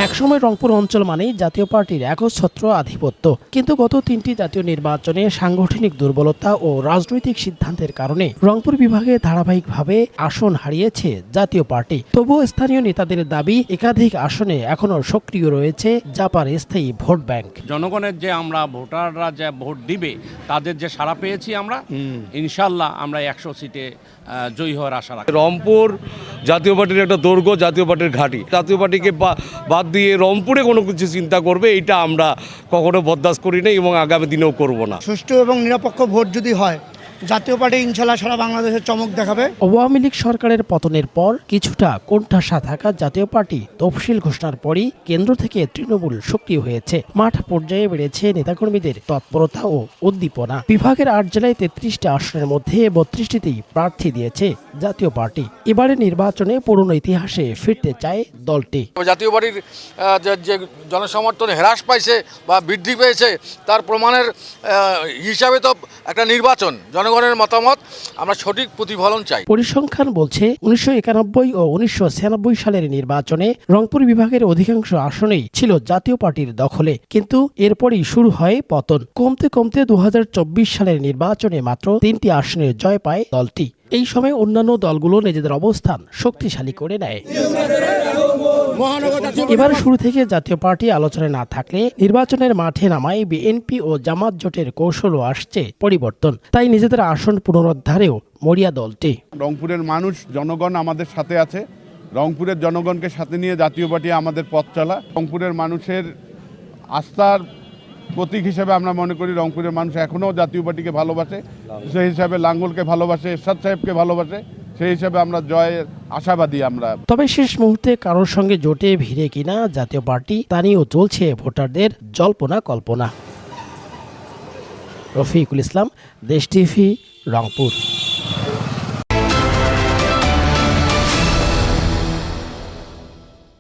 একসময় রংপুর অঞ্চল মানেই জাতীয় পার্টির একচ্ছত্র আধিপত্য, কিন্তু গত 3টি জাতীয় নির্বাচনে সাংগঠনিক দুর্বলতা ও রাজনৈতিক সিদ্ধান্তের কারণে রংপুর বিভাগে ধারাবাহিকভাবে আসন হারিয়েছে জাতীয় পার্টি। তবুও স্থানীয় নেতাদের দাবি, একাধিক আসনে এখনও সক্রিয় রয়েছে জাপার স্থায়ী ভোট ব্যাংক। জনগণের যে আমরা ভোটাররা যে ভোট দিবে তাদের যে সাড়া পেয়েছি আমরা, ইনশাল্লাহ আমরা 100 সিটে জয়ী হওয়ার আশা রাখি। রংপুর জাতীয় পার্টির একটা দুর্গ, জাতীয় পার্টির ঘাঁটি। জাতীয় পার্টিকে বাদ দিয়ে রংপুরে কোনো কিছু চিন্তা করবে, এটা আমরা কখনো বরদাস্ত করি না এবং আগামী দিনেও করব না। সুষ্ঠু এবং নিরপেক্ষ ভোট যদি হয়, জাতীয় পার্টি ইনশাল্লাহ সারা বাংলাদেশের চমক দেখাবে। আওয়ামী লীগ সরকারের পতনের পর কিছুটা কোণঠাসা থাকা জাতীয় পার্টি তফসিল ঘোষণার পরই কেন্দ্র থেকে তৃণমূল সক্রিয় হয়েছে। মাঠ পর্যায়ে বেড়েছে নেতাকর্মীদের তৎপরতা ও উদ্দীপনা। বিভাগের 8 জেলায় 33টি আসনের মধ্যে 32টিতেই প্রার্থী দিয়েছে জাতীয় পার্টি। এবারে নির্বাচনে পুরনো ইতিহাসে ফিরতে চায় দলটি। জাতীয় পার্টির যে জনসমর্থন হ্রাস পাইছে বা বৃদ্ধি পেয়েছে তার প্রমাণের হিসাবে তো একটা নির্বাচন, জনগণের মতামত, আমরা সঠিক প্রতিফলন চাই। পরিসংখ্যান বলছে 1991 ও 1996 সালের নির্বাচনে রংপুর বিভাগের অধিকাংশ আসনেই ছিল জাতীয় পার্টির দখলে, কিন্তু এরপরই শুরু হয় পতন। কমতে কমতে 2024 সালের নির্বাচনে মাত্র 3টি আসনের জয় পায় দলটি। এই সময় অন্যান্য দলগুলো নিজেদের অবস্থান শক্তিশালী করে নেয়। এবার শুরু থেকে জাতীয় পার্টি আলোচনায় না থাকলে নির্বাচনের মাঠে নামায় বিএনপি ও জামাত জোটের কৌশলও আসছে পরিবর্তন। তাই নিজেদের আসন পুনরুদ্ধারেও মরিয়া দলটি। রংপুরের মানুষ, জনগণ আমাদের সাথে আছে। রংপুরের জনগণকে সাথে নিয়ে জাতীয় পার্টি আমাদের পথ চলা। রংপুরের মানুষের আস্থার প্রতীক হিসেবে আমরা মনে করি রংপুরের মানুষ এখনও জাতীয় পার্টিকে ভালোবাসে, সেই হিসাবে লাঙ্গলকে ভালোবাসে, এরশাদ সাহেবকে ভালোবাসে, সেই হিসাবে আমরা জয়ের আশাবাদী। আমরা তবে শেষ মুহূর্তে কারোর সঙ্গে জোটে ভিড়ে কিনা জাতীয় পার্টি, তা নিয়েও চলছে ভোটারদের জল্পনা কল্পনা। রফিকুল ইসলাম, দেশ টিভি, রংপুর।